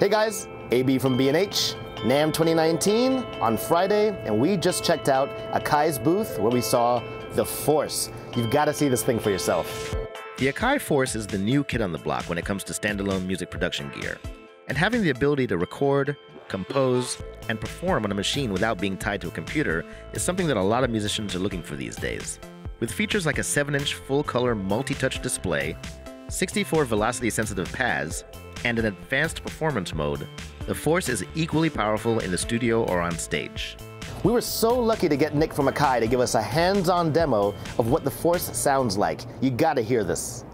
Hey guys, AB from B&H, NAMM 2019 on Friday, and we just checked out Akai's booth where we saw the Force. You've got to see this thing for yourself. The Akai Force is the new kid on the block when it comes to standalone music production gear. And having the ability to record, compose, and perform on a machine without being tied to a computer is something that a lot of musicians are looking for these days. With features like a 7-inch full-color multi-touch display, 64 velocity-sensitive pads, and an advanced performance mode, the Force is equally powerful in the studio or on stage. We were so lucky to get Nick from Akai to give us a hands-on demo of what the Force sounds like. You gotta hear this.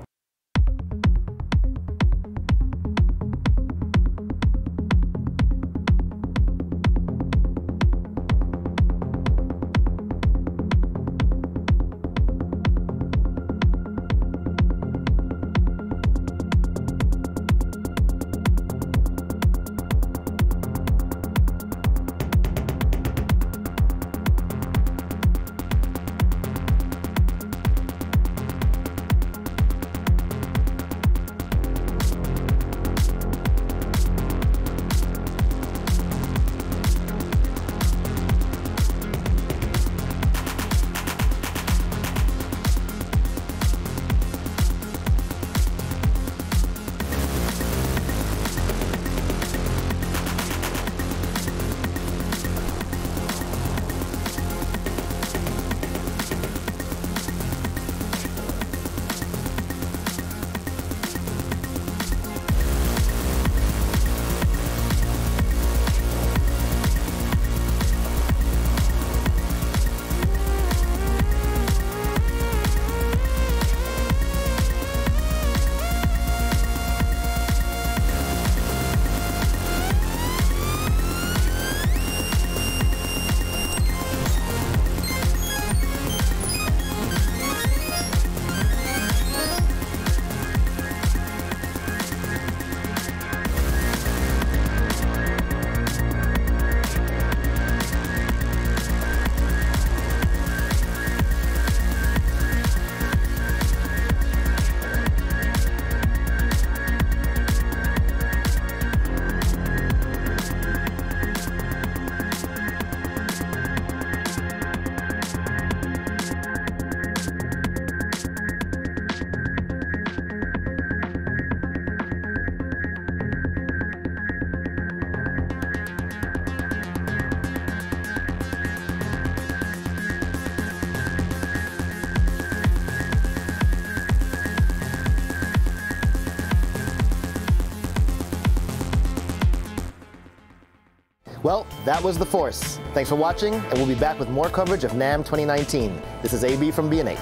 Well, that was the Force. Thanks for watching, and we'll be back with more coverage of NAMM 2019. This is AB from B&H.